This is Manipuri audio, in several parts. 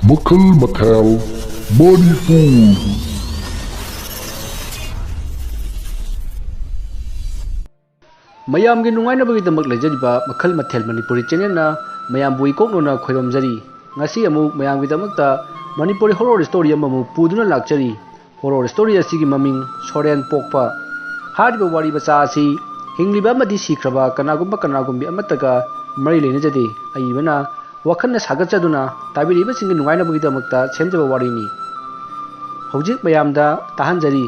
Makhal Mathel, Manipur. mayamgi nungaitaba lejariba Makhal Mathel Manipuri channel na mayambu ikoknona khoiromjari ngasi amu mayamgi damakta Manipuri horror story amamu puduna lakchari horror story asigi maming Soren Pokpa hariba wari bacha asi hingliba amadi sikraba kanagumbi amataga mari lenajade aibana wakhanna sagatchaduna tabiriba singi nungainabagi damakta semjaba warini hojik mayamda tahanjari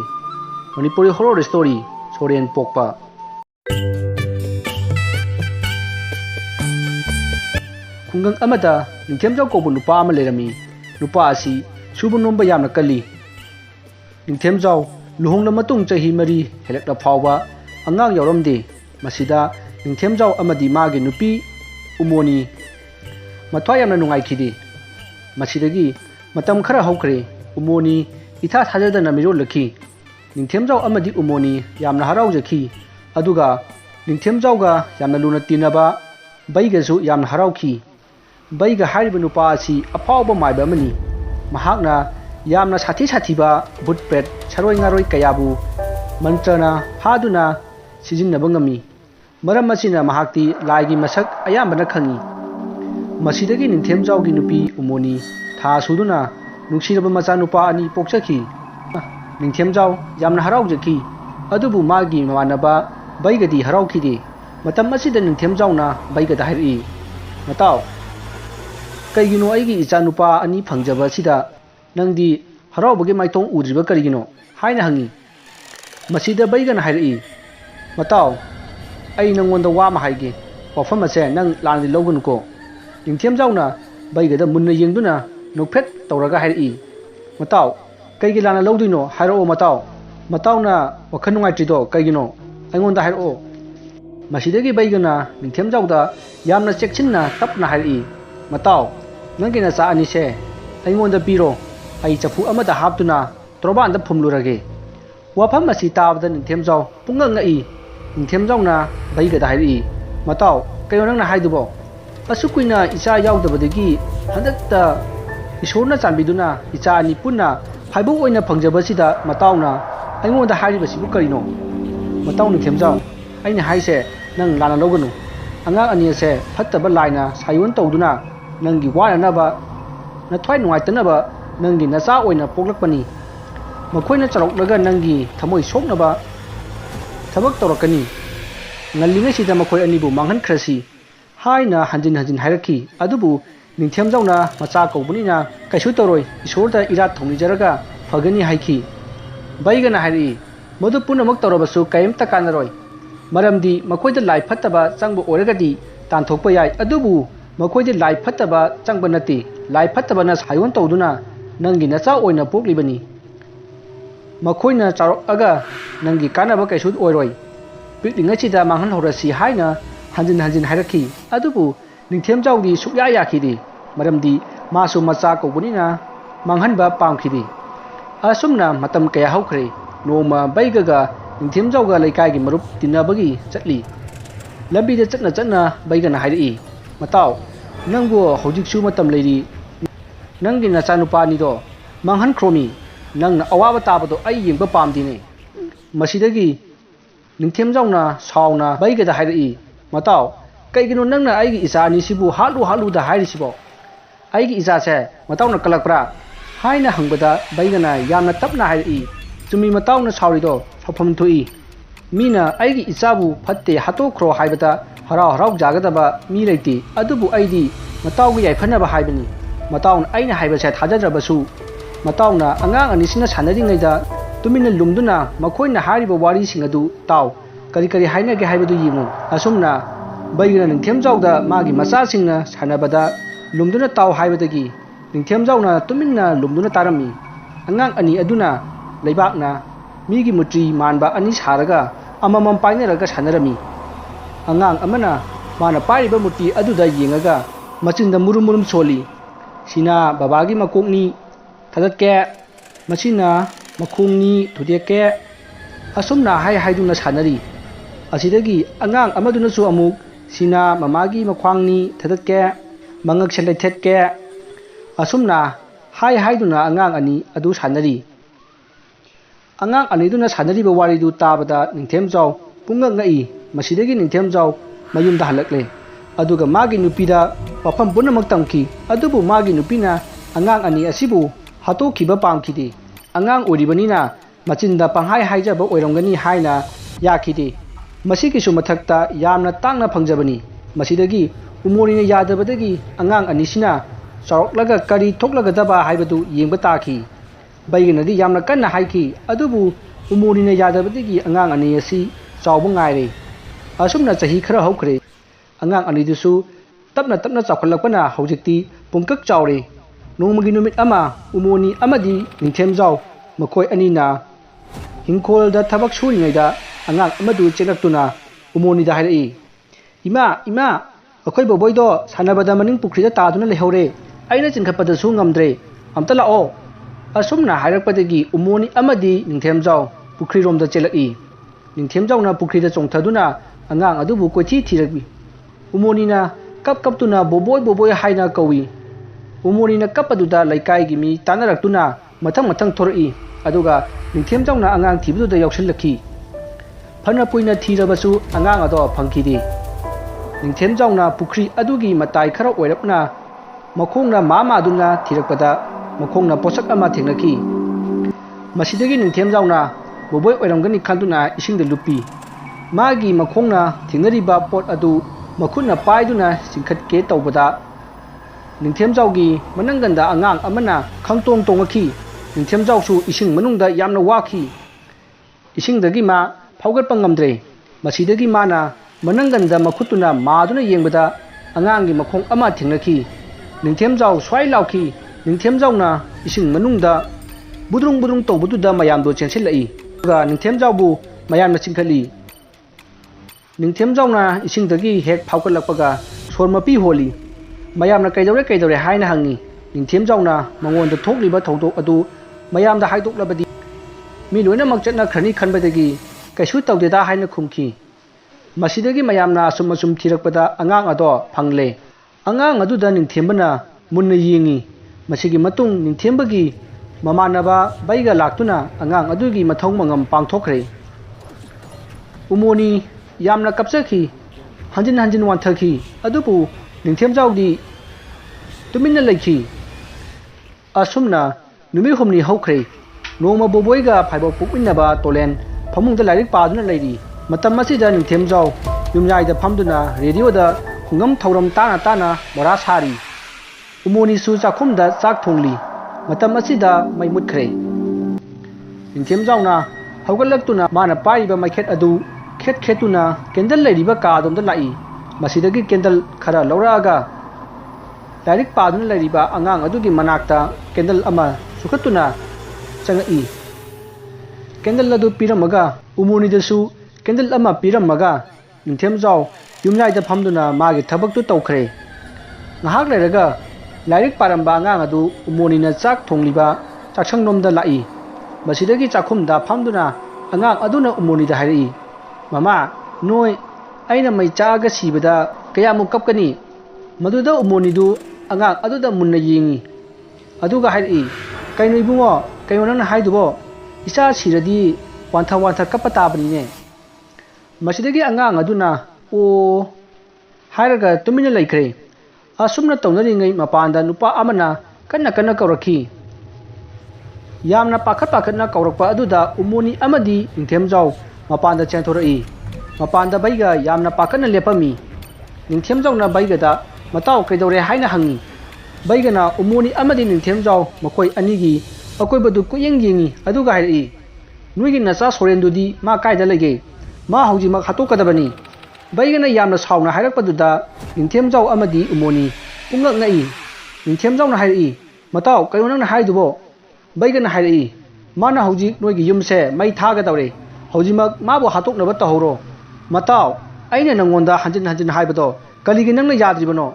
Manipuri horror story Soren Pokpa. Kungang amada ningthemjau kobu nupa ama lerami nupa asi subu nomba yamna kali ningthemjau luhongna matung chahi mari helakna phawba angang yawramde masida ningthemjau amadi magi nupi umoni mathwa yamna nungaikide masidagi matam khara haukhre umoni itha thajadana mirol lakhi ningthemjau amadi umoni yamna haraujaki aduga ningthemjauga yamna luna tinaba baigasu yamna harauki baiga hariba nupa asi afawba maiba amani mahakna yamna sathiba butpet saroi ngaroi kayabu mantrana haduna sijinnaba ngami maram asina mahakti laigi masak ayambana khangi masidagi ningthemjaugi nupi umoni tha suduna nuksiraba macha nupa ani pokchaki ningthemjau yamna haraujaki adubu magi mamanaba baigadi haraukide matam asida ningthemjauna baigada hairi matau kaigino aigi icha nupa ani phangjaba sida nangdi haraubage maitong udriba karigino haina hangi masida baigana hairi matau ai nangonda wa ma haige wafam ase nang landi logunuko ningthemjauna baigada munna yengduna nokphet tawraga hairi matau kaigi lana lawduino hairo matau matauna wakhan nungaitrido kaigino aingonda hairo masidagi baigana ningthemjauda yamna chekchinna tapna hairi matau nangina sa anise aingonda piro ai chafu amada haptuna torobanda phumlurage wafam asi tabda ningthemjau pungang ngai ningthemjauna baigada hairi matau kayo nangna haidubo asukuina icha yaudabadagi handakta isorna chambiduna icha ani punna phaibu oina phangjabasida matauna aingonda hairibasibu karino matau ningthemjau aina haise nang lana loganu angang ani ase phattaba laina sayon tawduna nangi wananaba nathwai nungaitanaba nangi nacha oina poklakpani makhoina charoknaga nangi thamoi soknaba thabak tawrakani ngallingai sida makhoi anibu manghan khrasi haina hanjin hairaki adubu ningthemjauna macha kobunina kaisu toroi isorda irat thongijaraga phagani haiki baigana hairi modu punamak tawrabasu kaimta kanaroi maramdi makhoida lai phattaba changbu oragadi tanthokpa yai adubu makhoidi lai phattaba changba nati lai phattaba na sayon tawduna nangi nacha oina poklibani makhoina charok aga nangi kanaba kaisu oiroi piklinga chida manghan horasi haina hanjin hairaki adubu ningthemjaugi sukya yakhidi maramdi masu macha kobunina manghanba pamkhidi asumna matam kaya haukhre noma baigaga ningthemjauga laikai gi marup tinabagi chatli lambida chatna baigana hairi matau nangbo hojiksu matam leiri nangi nacha nupa ni do manghan khromi nangna awaba tabado ai yengba pamdine masidagi ningthemjauna sauna baigada hairi matau kaigino nangna aigi isa ni sibu halu da hairi sibo aigi isa se matau na kalakpra haina hangbada baigana yamna tapna hairi chumi matau na saurido phapam thui mina aigi isabu phatte hatokro haibata harau jagadaba mi leiti adubu aidi matau gi yaifhanaba haibani matau aina haibase thajadrabasu matau na angang anisina sanari ngaida tumina lumduna makhoina hariba wari singadu taw kari haina ge haibadu yimu asumna baigana ningthemjauda magi macha singna sanabada lumduna taw haibadagi ningthemjauna tumina lumduna tarami angang ani aduna leibakna migi mutri manba ani saraga amamam painaraga sanarami angang amana mana pariba muti aduda yengaga machinda murum soli sina babagi makokni thagatke machina makhungni thudeke asumna haiduna sanari asidagi angang amaduna su amuk sina mamagi makhwangni thagatke mangak selai thetke asumna haiduna angang ani adu sanari angang aniduna sanariba waridu tabada ningthemjau punga ngai masidagi ningthemjau mayumda halakle aduga magi nupida wafam punamak tamki adubu magi nupina angang ani asibu hatokhiba pamkhidi angang oribanina machinda panghai haijaba oirongani haina yakhidi masigisu mathakta yamna tangna phangjabani masidagi umorina yadabadagi angang anisina charaklaga kari thoklagadaba haibadu yengba taki baiginadi yamna kanna haiki adubu umorina yadabadagi angang ani asi chawbu ngaire asumna chahi khara hokre angang anidusu tapna tapna chawkhalakpana hojikti pungkak chawre nongmagi numit ama umoni amadi ningthemjau makoi anina hingkolda thabak suringaida angang amadu chengaktuna umoni da hairi ima akhoi boboido sanabada maning pukrida taduna lehore aina chinkhapada su ngamdre amta lao asumna hairakpadagi umoni amadi ningthemjau pukri romda chelaki ningthemjau na pukrida chongthaduna angang adubu koithi thirakbi umonina kaptuna boboi haina kawi umonina kapaduda laikai gi mi tanaraktuna mathang thorei aduga ningthemjau na angang thibuda yauksilaki phana puina thirabasu angang ado phangkidi ningthemjau na pukri adugi matai khara oirapna makhongna mama aduna thirakpada makhongna posak ama thengnaki masidagi ningthemjau na boboi oiramgani khalduna isingda lupi magi makhongna thingnariba pot adu makhutna paiduna singkhatke tawbada ningthemjaugi mananganda angang amana khangtong tongaki ningthemjausu ising manungda yamna waki isingdagi ma phaugatpa ngamdre masidagi mana mananganda makhutuna maduna yengbada angangi makhong ama thingnaki ningthemjau swai lauki ningthemjauna ising manungda budrung tawbududa mayamdo chensilai ga ningthemjaubu mayamna chingkhali ningthemjauna isingdagi hek phaukalakpaga sormapi holi mayamna kaidore haina hangi ningthemjauna mangonda thokliba thodok adu mayamda haidoklabadi mi loinamak chatna khrani khanbadagi kaisu tawdeda haina khumki masidagi mayamna asum thirakpada angang ado phangle angang aduda ningthembana munna yengi masigi matung ningthembagi mamanaba baiga laktuna angang adugi mathong mangam pangthokre umoni yamna kapsaki hanjin wanthaki adupu ningthemjaugi tuminna leikhi asumna numi humni hokre nongma boboiga phaibo pukminnaba tolen phamungda lairik paduna leiri matam asida ningthemjau yumyaida phamduna radio da khungam thauram tana mora sari umoni su chakhumda chak thongli matam asida mai mutkhre ningthemjauna haugallaktuna mana paiba maikhet adu khetuna kendal leiriba ka domda lai masidagi kendal khara lauraga lairik paduna leiriba angang adugi manakta kendal ama sukhatuna changai kendal adu piramaga umoni dasu kendal ama piramaga ningthemjau yumyaida phamduna magi thabaktu tawkhre ngahak leraga lairik paramba angang adu umonina chak thongliba chaksangnomda lai masidagi chakhumda phamduna angang aduna umonida hairi mama noi aina mai chaga sibada kayamu kapkani maduda umonidu angang aduda munna yengi aduga hairi kaino ibungo kaino nang haidubo isa siradi wantha kapatabani ne masidagi angang aduna o hairaga tumina laikre asumna tawnari ngai mapanda nupa amana kanna kaurakhi yamna pakhatna kaurakpa aduda umoni amadi ningthemjau mapanda chenthorei mapanda baiga yamna pakhatna lepami ningthemjauna baiga da matau kaidore haina hangi baiga na umoni amadi ningthemjau makoi anigi akoibadu kuyeng yengi aduga hairi nuigi nacha sorendudi ma kaida lege ma haujimak hatokadabani baigana yamna sauna hairakpaduda ningthemjau amadi umoni pungak ngai ningthemjauna hairi matau kayonang haidubo baigana hairi mana hauji noigi yumse mai thaga dawre haujimak mabu hatoknaba tahoro matau aina nangonda hanjin haibado kaligi nangna yadribano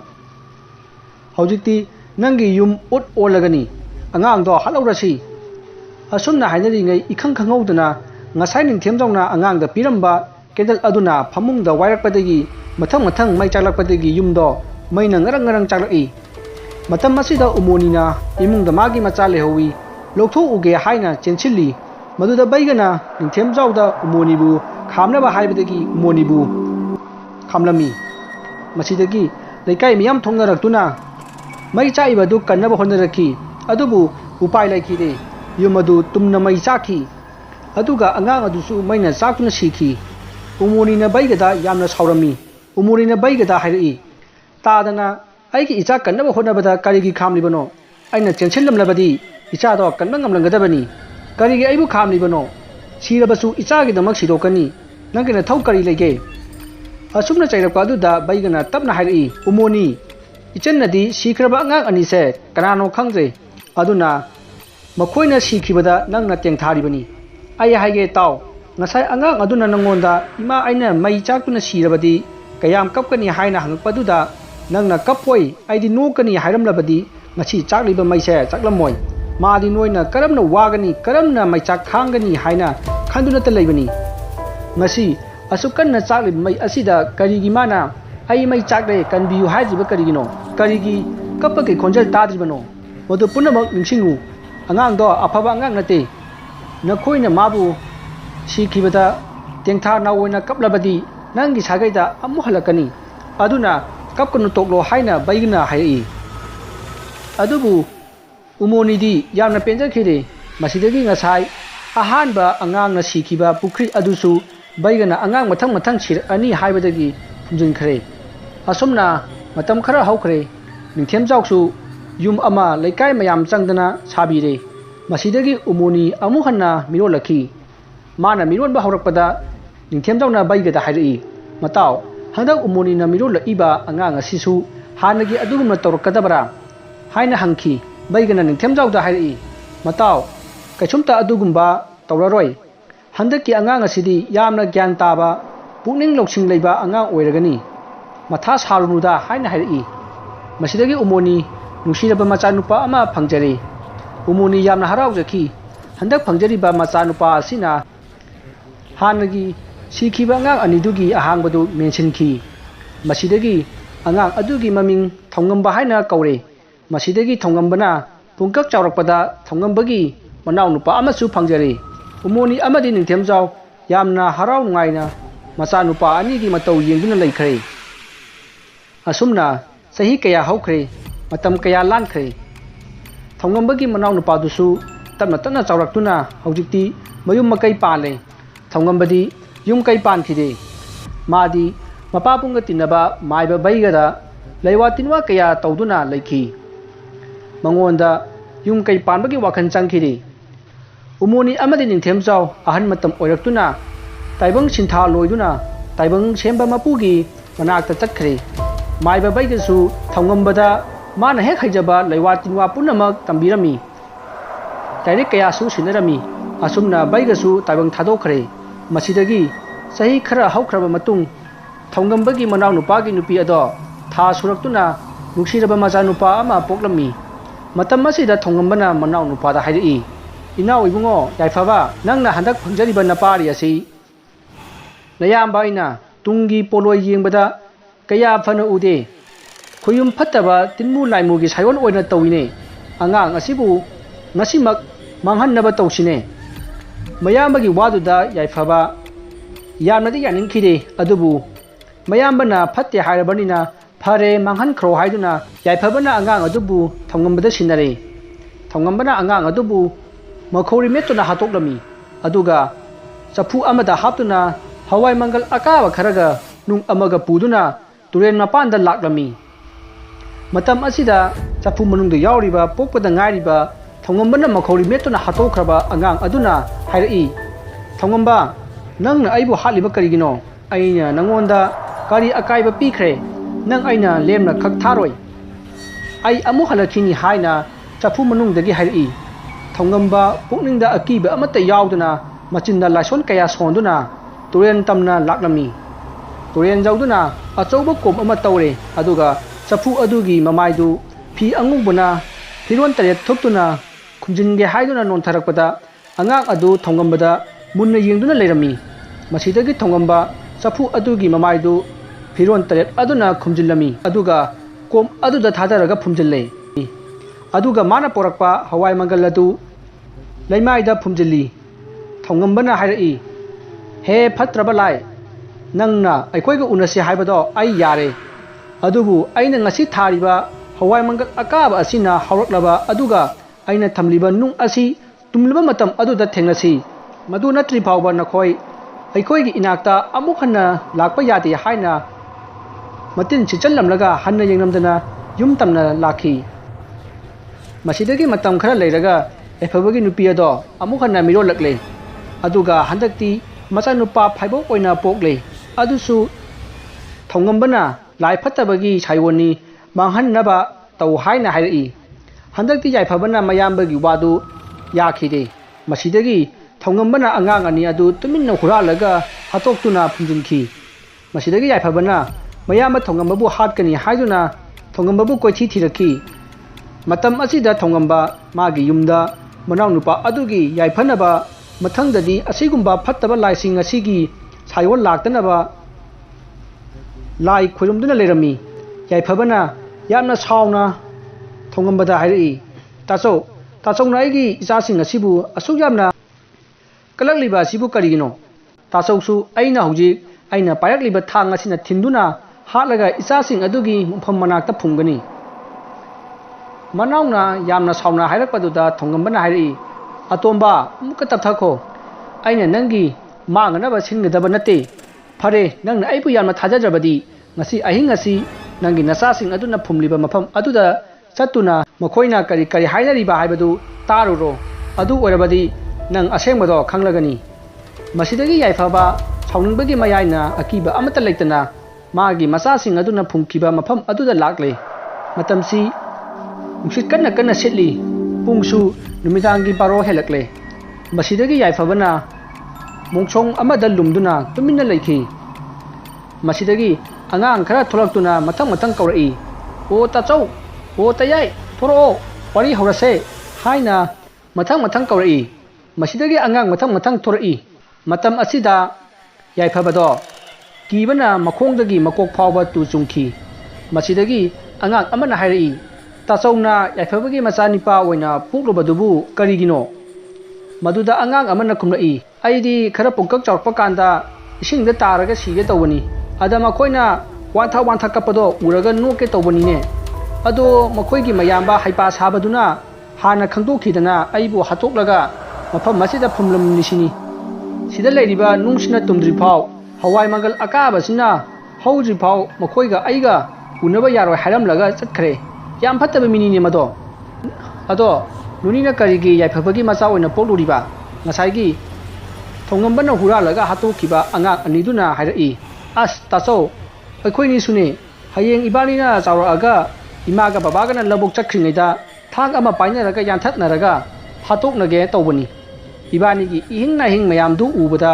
haujikti nangi yum ut olagani angangdo halaurasi asumna hainari ngai ikhang khanghaudana ngasai ningthemjauna angangda piramba kendal aduna phamungda wairakpadagi mathang mai chaklakpadagi yumdo maina ngarang chaklaki Matam asida umonina imungda magi macha lehowi lokthouge haina chenchilli maduda baigana ningthemjawda umonibu khamnaba haibadagi umonibu khamlami masidagi leikai miyam thongnaraktuna mai chaibadu kannaba honnarakhi adubu upai laikide yumadu tumna mai chakhi aduga angang adusu maina chakuna sikhi umonina baigada yamna saurami umorina baigada hairi tadana aigi icha kannaba honabada karigi khamlibano aina chenchillamlabadi icha do kanna ngamlangadabani karigi aibu khamlibano sirabasu icha gi damak sidokani nangena thau kari lege asumna chairakpa aduda baigana tapna hairi umoni icennadi sikraba angang ani se kanano khangre aduna makoina sikhibada nangna tengtharibani ai haige taw ngasai angang aduna nangonda ima aina mai chakuna sirabadi kayam kapkani haina hangpaduda nangna kapoi aidi nokani hairamlabadi ngachi chakliba maise chaklamoi madi noina karamna wagani karamna mai chak khangani haina khanduna ta leibani ngasi asukanna chakliba mai asida karigi mana ai mai chakle kanbiyu haijiba karigino karigi kapake khonjal tadribano modu punamak ningsingu angang do afaba angang nate nakoina mabu sikhibada tengtha nawoina kaplabadi nangi sagaida amu halakani aduna kapkanu toklo haina baigna hai adubu umonidi yamna penjakhide masidagi ngasai ahanba angang na sikhiba pukri adusu baigana angang mathang mathang sir ani haibadagi phumjin khare asumna matam khara haukhre ningthemjawsu yum ama leikai mayam changdana sabire masidagi umoni amu hanna mirolakhi mana mironba haurakpada ningthemjawna baigada hairi mataw handak umoni na mirol iba angang asisu hanagi adugumna tawrakadabara haina hangki baigana ningthemjawda hairi mataw kaichumta adugumba tawraroi handaki angang asidi yamna gyan taba pukning loksing leiba angang oiragani matha sarunuda haina hairi masidagi umoni nungsiraba machanupa ama phangjare umoni yamna haraujaki handak phangjariba machanupa asina hanagi sikhiba angang anidugi ahangbadu mentionki masidagi angang adugi maming thongamba haina kaure masidagi thongambana pungkak chawrakpada thongambagi manaw nupa amasu phangjare umoni amadi ningthemjaw yamna haraw nungaina macha nupa anigi matau yengduna leikhre asumna sahi kaya haukhre matam kaya lankhre thongambagi manaw nupa dusu tamna tana chawraktuna hojikti mayum makai pale thongambadi yum kai pankhide madi mapapunga tinaba maiba baigada leiwa tinwa kaya tawduna leikhi mangonda yum kai panbagi wakhan changkhide umoni amadi ningthemjaw ahan matam oiraktuna taibang sintha loiduna taibang semba mapugi manakta chakkhre maiba baigasu thongambada mana hek haijaba leiwa tinwa punamak tambirami direct kaya su sinarami asumna baigasu taibang thadokkhre masidagi sahi khara haukraba matung thongambagi manaw nupagi nupi ado tha suraktuna nuksiraba macha nupa ama poklami matam asida thongambana manaw nupada hairi inaw ibungo yaifaba nangna handak phangjariba napari asi nayamba ina tungi poloi yengbada kaya phana ude khoyum phattaba tinmu laimugi sayon oina tawine angang asibu ngasimak manghannaba tawsine mayambagi waduda yaifaba yamnadi yaningkhide adubu mayambana phatte hairabanina phare manghan khro haiduna yaifabana angang adubu thongambada sinare thongambana angang adubu makhori metuna hatoklami aduga chapu amada haptuna hawai mangal akaba kharaga nung amaga puduna turen mapanda laklami matam asida chapu manungda yawriba pokpada ngairiba thongambana makhori metuna hatokhraba angang aduna hairi thongamba nangna aibu haliba karigino aina nangonda kari akaiba pikhre nang aina lemna khak tharoi ai amu halakhini haina chapu manungdagi hairi thongamba pukningda akiba amata yawduna machinda lason kaya sonduna turen tamna laklami turen jawduna achauba kom ama tawre aduga chapu adugi mamaidu phi angubuna phiron taret thoptuna khumjinge haiduna nontharakpada angang adu thongambada munna yengduna leirami masidagi thongamba chapu adugi mamaidu phiron taret aduna khumjillami aduga kom aduda thadaraga phumjille ꯑꯗꯨꯒ ꯃꯥꯅ ꯄꯣꯔꯛꯄ ꯍꯋꯥꯏ ꯃꯪꯒꯜ ꯑꯗꯨ ꯂꯩꯃꯥꯏꯗ ꯐꯨꯝꯖꯤꯜꯂꯤ ꯊꯧꯉꯝꯕꯅ ꯍꯥꯏꯔꯛꯏ ꯍꯦ ꯐꯠꯇ꯭ꯔꯕ ꯂꯥꯏ ꯅꯪꯅ ꯑꯩꯈꯣꯏꯒ ꯎꯅꯁꯤ ꯍꯥꯏꯕꯗꯣ ꯑꯩ ꯌꯥꯔꯦ ꯑꯗꯨꯕꯨ ꯑꯩꯅ ꯉꯁꯤ ꯊꯥꯔꯤꯕ ꯍꯋꯥꯏ ꯃꯪꯒꯜ ꯑꯀꯥꯕ ꯑꯁꯤꯅ ꯍꯧꯔꯛꯂꯕ ꯑꯗꯨꯒ ꯑꯩꯅ ꯊꯝꯂꯤꯕ ꯅꯨꯡ ꯑꯁꯤ ꯇꯨꯝꯂꯕ ꯃꯇꯝ ꯑꯗꯨꯗ ꯊꯦꯡꯅꯁꯤ ꯃꯗꯨ ꯅꯠꯇ꯭ꯔꯤ ꯐꯥꯎꯕ ꯅꯈꯣꯏ ꯑꯩꯈꯣꯏꯒꯤ ꯏꯅꯥꯛꯇ ꯑꯃꯨꯛ ꯍꯟꯅ ꯂꯥꯛꯄ ꯌꯥꯗꯦ ꯍꯥꯏꯅ ꯃꯇꯤꯟ ꯁꯤꯠꯆꯜꯂꯝꯂꯒ ꯍꯟꯅ ꯌꯦꯡꯂꯝꯗꯅ ꯌꯨꯝ ꯇꯝꯅ ꯂꯥꯛꯈꯤ ꯃꯁꯤꯗꯒꯤ ꯃꯇꯝ ꯈꯔ ꯂꯩꯔꯒ ꯌꯥꯏꯐꯕꯒꯤ ꯅꯨꯄꯤ ꯑꯗꯣ ꯑꯃꯨꯛ ꯍꯟꯅ ꯃꯤꯔꯣꯜꯂꯛꯂꯦ ꯑꯗꯨꯒ ꯍꯟꯗꯛꯇꯤ ꯃꯆꯥꯅꯨꯄꯥ ꯐꯥꯏꯕꯣꯛ ꯑꯣꯏꯅ ꯄꯣꯛꯂꯦ ꯑꯗꯨꯁꯨ ꯊꯧꯉꯝꯕꯅ ꯂꯥꯏ ꯐꯠꯇꯕꯒꯤ ꯁꯥꯏꯑꯣꯟꯅꯤ ꯃꯥꯡꯍꯟꯅꯕ ꯇꯧ ꯍꯥꯏꯅ ꯍꯥꯏꯔꯛꯏ ꯍꯟꯗꯛꯇꯤ ꯌꯥꯏꯐꯕꯅ ꯃꯌꯥꯝꯕꯒꯤ ꯋꯥꯗꯨ ꯌꯥꯈꯤꯗꯦ ꯃꯁꯤꯗꯒꯤ ꯊꯧꯉꯝꯕꯅ ꯑꯉꯥꯡ ꯑꯅꯤ ꯑꯗꯨ ꯇꯨꯃꯤꯟꯅ ꯍꯨꯔꯥꯜꯂꯒ ꯍꯥꯠꯇꯣꯛꯇꯨꯅ ꯐꯨꯝꯖꯤꯟꯈꯤ ꯃꯁꯤꯗꯒꯤ ꯌꯥꯏꯐꯕꯅ ꯃꯌꯥꯝꯕ ꯊꯧꯉꯝꯕꯕꯨ ꯍꯥꯠꯀꯅꯤ ꯍꯥꯏꯗꯨꯅ ꯊꯧꯉꯝꯕꯕꯨ ꯀꯣꯏꯊꯤ ꯊꯤꯔꯛꯈꯤ ꯃꯇꯝ ꯑꯁꯤꯗ ꯊꯧꯉꯝꯕ ꯃꯥꯒꯤ ꯌꯨꯝꯗ ꯃꯅꯥꯎꯅꯨꯄꯥ ꯑꯗꯨꯒꯤ ꯌꯥꯏꯐꯅꯕ ꯃꯊꯪꯗꯗꯤ ꯑꯁꯤꯒꯨꯝꯕ ꯐꯠꯇꯕ ꯂꯥꯏꯁꯤꯡ ꯑꯁꯤꯒꯤ ꯁꯥꯏꯑꯣꯟ ꯂꯥꯛꯇꯅꯕ ꯂꯥꯏ ꯈꯣꯏꯔꯝꯗꯨꯅ ꯂꯩꯔꯝꯃꯤ ꯌꯥꯏꯐꯕꯅ ꯌꯥꯝꯅ ꯁꯥꯎꯅ ꯊꯧꯉꯝꯕꯗ ꯍꯥꯏꯔꯛꯏ ꯇꯥꯆꯧꯅ ꯑꯩꯒꯤ ꯏꯆꯥꯁꯤꯡ ꯑꯁꯤꯕు ꯑꯁꯨꯛ ꯌꯥꯝꯅ ꯀꯂꯛꯂꯤꯕ ꯑꯁꯤꯕꯨ ꯀꯔꯤꯒꯤꯅꯣ ꯇꯥꯆꯧꯁꯨ ꯑꯩꯅ ꯍꯧꯖꯤꯛ ꯑꯩꯅ ꯄꯥꯏꯔꯛꯂꯤꯕ ꯊꯥꯡ ꯑꯁꯤꯅ ꯊꯤꯟꯗꯨꯅ ꯍꯥꯠꯂꯒ ꯏꯆꯥꯁꯤꯡ ꯑꯗꯨꯒꯤ ꯃꯐꯝ ꯃꯅꯥꯛꯇ ꯐꯨꯝꯒꯅꯤ ꯃꯅꯥꯎꯅ ꯌꯥꯝꯅ ꯁꯥꯎꯅ ꯍꯥꯏꯔꯛꯄꯗꯨꯗ ꯊꯧꯉꯝꯕꯅ ꯍꯥꯏꯔꯛꯏ ꯑꯇꯣꯝꯕ ꯑꯃꯨꯛꯀ ꯇꯞꯊꯈꯣ ꯑꯩꯅ ꯅꯪꯒꯤ ꯃꯥꯡꯅꯅꯕ ꯁꯤꯟꯒꯗꯕ ꯅꯠꯇꯦ ꯐꯔꯦ ꯅꯪꯅ ꯑꯩꯕꯨ ꯌꯥꯝꯅ ꯊꯥꯖꯗ꯭ꯔꯕꯗꯤ ꯉꯁꯤ ꯑꯍꯤꯡ ꯑꯁꯤ ꯅꯪꯒꯤ ꯅꯆꯥꯁꯤꯡ ꯑꯗꯨꯅ ꯐꯨꯝꯂꯤꯕ ꯃꯐꯝ ꯑꯗꯨꯗ ꯆꯠꯇꯨꯅ ꯃꯈꯣꯏꯅ ꯀꯔꯤ ꯀꯔꯤ ꯍꯥꯏꯅꯔꯤꯕ ꯍꯥꯏꯕꯗꯨ ꯇꯥꯔꯨꯔꯣ ꯑꯗꯨ ꯑꯣꯏꯔꯕꯗꯤ ꯅꯪ ꯑꯁꯦꯡꯕꯗꯣ ꯈꯪꯂꯒꯅꯤ ꯃꯁꯤꯗꯒꯤ ꯌꯥꯏꯐꯕ ꯁꯥꯎꯅꯤꯡꯕꯒꯤ ꯃꯌꯥꯏꯅ ꯑꯀꯤꯕ ꯑꯃꯠꯇ ꯂꯩꯇꯅ ꯃꯥꯒꯤ ꯃꯆꯥꯁꯤꯡ ꯑꯗꯨꯅ ꯐꯨꯝꯈꯤꯕ ꯃꯐꯝ ꯑꯗꯨꯗ ꯂꯥꯛꯂꯦ ꯃꯇꯝꯁꯤ ꯅꯨꯡꯁꯤꯠ ꯀꯟꯅ ꯀꯟꯅ ꯁꯤꯠꯂꯤ ꯄꯨꯡꯁꯨ ꯅꯨꯃꯤꯗꯥꯡꯒꯤ 12 ꯍꯦꯜꯂꯛꯂꯦ ꯃꯁꯤꯗꯒꯤ ꯌꯥꯏꯐꯕꯅ ꯃꯣꯡꯁꯣꯡ ꯑꯃꯗ ꯂꯨꯝꯗꯨꯅ ꯇꯨꯃꯤꯟꯅ ꯂꯩꯈꯤ ꯃꯁꯤꯗꯒꯤ ꯑꯉꯥꯡ ꯈꯔ ꯊꯣꯛꯂꯛꯇꯨꯅ ꯃꯊꯪ ꯃꯊꯪ ꯀꯧꯔꯛꯏ ꯑꯣ ꯇꯥꯆꯧ ꯑꯣ ꯇꯌꯥꯏ ꯊꯣꯔꯛꯑꯣ ꯋꯥꯔꯤ ꯍꯧꯔꯁꯦ ꯍꯥꯏꯅ ꯃꯊꯪ ꯃꯊꯪ ꯀꯧꯔꯛꯏ ꯃꯁꯤꯗꯒꯤ ꯑꯉꯥꯡ ꯃꯊꯪ ꯃꯊꯪ ꯊꯣꯔꯛꯏ ꯃꯇꯝ ꯑꯁꯤꯗ ꯌꯥꯏꯐꯕꯗꯣ ꯀꯤꯕꯅ ꯃꯈꯣꯡꯗꯒꯤ ꯃꯀꯣꯛ ꯐꯥꯎꯕ ꯇꯨ ꯆꯨꯡꯈꯤ ꯃꯁꯤꯗꯒꯤ ꯑꯉꯥꯡ ꯑꯃꯅ ꯍꯥꯏꯔꯛꯏ ꯇꯥꯆꯧꯅ ꯌꯥꯏꯐꯕꯒꯤ ꯃꯆꯥꯅꯤꯄꯥ ꯑꯣꯏꯅ ꯄꯣꯛꯂꯨꯕꯗꯨꯕꯨ ꯀꯔꯤꯒꯤꯅꯣ ꯃꯗꯨꯗ ꯑꯉꯥꯡ ꯑꯃꯅ ꯈꯨꯝꯂꯛꯏ ꯑꯩꯗꯤ ꯈꯔ ꯄꯨꯡꯀꯛ ꯆꯥꯎꯔꯛꯄ ꯀꯥꯟꯗ ꯏꯁꯤꯡꯗ ꯇꯥꯔꯒ ꯁꯤꯒꯦ ꯇꯧꯕꯅꯤ ꯑꯗ ꯃꯈꯣꯏꯅ ꯋꯥꯟꯊ ꯀꯞꯄꯗꯣ ꯎꯔꯒ ꯅꯣꯛꯀꯦ ꯇꯧꯕꯅꯤꯅꯦ ꯑꯗꯣ ꯃꯈꯣꯏꯒꯤ ꯃꯌꯥꯝꯕ ꯍꯩꯄꯥ ꯁꯥꯕꯗꯨꯅ ꯍꯥꯟꯅ ꯈꯪꯗꯣꯛꯈꯤꯗꯅ ꯑꯩꯕꯨ ꯍꯥꯠꯇꯣꯛꯂꯒ ꯃꯐꯝ ꯑꯁꯤꯗ ꯐꯨꯝꯂꯝꯂꯤꯁꯤꯅꯤ ꯁꯤꯗ ꯂꯩꯔꯤꯕ ꯅꯨꯡꯁꯤꯅ ꯇꯨꯝꯗ꯭ꯔꯤꯐꯥꯎ ꯍꯋꯥꯏ ꯃꯪꯒꯜ ꯑꯀꯥꯕꯁꯤꯅ ꯍꯧꯗ꯭ꯔꯤꯐꯥꯎ ꯃꯈꯣꯏꯒ ꯑꯩꯒ ꯎꯅꯕ ꯌꯥꯔꯣꯏ ꯍꯥꯏꯔꯝꯂꯒ ꯆꯠꯈ꯭ꯔꯦ ꯌꯥꯝ ꯐꯠꯇꯕ ꯃꯤꯅꯤꯅꯦ ꯃꯗꯣ ꯑꯗꯣ ꯅꯨꯅꯤꯅ ꯀꯔꯤꯒꯤ ꯌꯥꯏꯐꯕꯒꯤ ꯃꯆꯥ ꯑꯣꯏꯅ ꯄꯣꯛꯂꯨꯔꯤꯕ ꯉꯁꯥꯏꯒꯤ ꯊꯧꯉꯝꯕꯅ ꯍꯨꯔꯥꯜꯂꯒ ꯍꯥꯠꯇꯣꯛꯈꯤꯕ ꯑꯉꯥꯡ ꯑꯅꯤꯗꯨꯅ ꯍꯥꯏꯔꯛꯏ ꯑꯁ ꯇꯥꯆꯧ ꯑꯩꯈꯣꯏꯅꯤꯁꯨꯅꯦ ꯍꯌꯦꯡ ꯏꯕꯥꯅꯤꯅ ꯆꯥꯎꯔꯛꯑꯒ ꯏꯃꯥꯒ ꯕꯕꯥꯒꯅ ꯂꯧꯕꯨꯛ ꯆꯠꯈ꯭ꯔꯤꯉꯩꯗ ꯊꯥꯡ ꯑꯃ ꯄꯥꯏꯅꯔꯒ ꯌꯥꯟꯊꯠꯅꯔꯒ ꯍꯥꯠꯇꯣꯛꯅꯒꯦ ꯇꯧꯕꯅꯤ ꯏꯕꯥꯅꯤꯒꯤꯏꯍꯤꯡ ꯅꯥꯍꯤꯡ ꯃꯌꯥꯝꯗꯨ ꯎꯕꯗ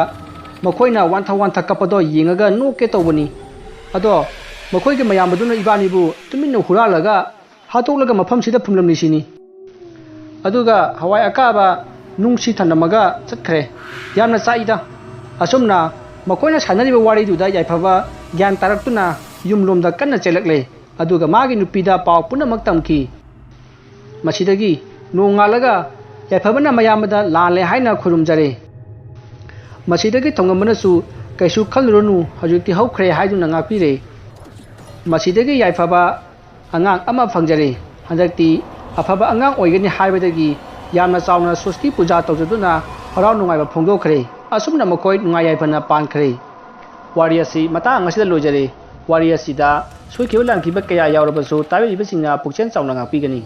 ꯃꯈꯣꯏꯅ ꯋꯥꯟꯊ ꯀꯞꯄꯗꯣ ꯌꯦꯡꯉꯒ ꯅꯣꯛꯀꯦ ꯇꯧꯕꯅꯤ ꯑꯗꯣ ꯃꯈꯣꯏꯒꯤ ꯃꯌꯥꯝꯕꯗꯨꯅ ꯏꯕꯥꯅꯤꯕꯨ ꯇꯨꯃꯤꯟꯅ ꯍꯨꯔꯥꯜꯂꯒ ꯍꯥꯠꯇꯣꯛꯂꯒ ꯃꯐꯝꯁꯤꯗ ꯐꯨꯝꯂꯝꯂꯤꯁꯤꯅꯤ ꯑꯗꯨꯒ ꯍꯋꯥꯏ ꯑꯀꯥꯕ ꯅꯨꯡꯁꯤ ꯊꯅꯝꯃꯒ ꯆꯠꯈ꯭ꯔꯦ ꯌꯥꯝꯅ ꯆꯥꯛꯏꯗ ꯑꯁꯨꯝꯅ ꯃꯈꯣꯏꯅ ꯁꯥꯟꯅꯔꯤꯕ ꯋꯥꯔꯤꯗꯨꯗ ꯌꯥꯏꯐꯕ ꯒ꯭ꯌꯥꯟ ꯇꯥꯔꯛꯇꯨꯅ ꯌꯨꯝꯂꯣꯝꯗ ꯀꯟꯅ ꯆꯦꯜꯂꯛꯂꯦ ꯑꯗꯨꯒ ꯃꯥꯒꯤ ꯅꯨꯄꯤꯗ ꯄꯥꯎ ꯄꯨꯝꯅꯃꯛ ꯇꯝꯈꯤ ꯃꯁꯤꯗꯒꯤ ꯅꯣꯡꯉꯥꯜꯂꯒ ꯌꯥꯏꯐꯕꯅ ꯃꯌꯥꯝꯕꯗ ꯂꯥꯜꯂꯦ ꯍꯥꯏꯅ ꯈꯨꯔꯨꯝꯖꯔꯦ ꯃꯁꯤꯗꯒꯤ ꯊꯧꯉꯝꯕꯅꯁꯨ ꯀꯩꯁꯨ ꯈꯜꯂꯨꯔꯅꯨ ꯍꯧꯖꯤꯛꯇꯤ ꯍꯧꯈ꯭ꯔꯦ ꯍꯥꯏꯗꯨꯅ ꯉꯥꯛꯄꯤꯔꯦ ꯃꯁꯤꯗꯒꯤ ꯌꯥꯏꯐꯕ ꯑꯉꯥꯡ ꯑꯃ ꯐꯪꯖꯔꯦ ꯍꯟꯗꯛꯇꯤ ꯑꯐꯕ ꯑꯉꯥꯡ ꯑꯣꯏꯒꯅꯤ ꯍꯥꯏꯕꯗꯒꯤ ꯌꯥꯝꯅ ꯆꯥꯎꯅ ꯁꯨꯁꯇꯤ ꯄꯨꯖꯥ ꯇꯧꯖꯗꯨꯅ ꯍꯔꯥꯎ ꯅꯨꯡꯉꯥꯏꯕ ꯐꯣꯡꯗꯣꯛꯈ꯭ꯔꯦ ꯑꯁꯨꯝꯅ ꯃꯈꯣꯏ ꯅꯨꯡꯉꯥꯏ ꯌꯥꯏꯐꯅ ꯄꯥꯟꯈ꯭ꯔꯦ ꯋꯥꯔꯤ ꯑꯁꯤ ꯃꯇꯥꯡ ꯑꯁꯤꯗ ꯂꯣꯏꯖꯔꯦ ꯋꯥꯔꯤ ꯑꯁꯤꯗ ꯁꯣꯏꯈꯤꯕ ꯂꯥꯟꯈꯤꯕ ꯀꯌꯥ ꯌꯥꯎꯔꯕꯁꯨ ꯇꯥꯕꯤꯔꯤꯕꯁꯤꯡꯅ ꯄꯨꯛꯆꯦꯜ ꯆꯥꯎꯅ ꯉꯥꯛꯄꯤꯒꯅꯤ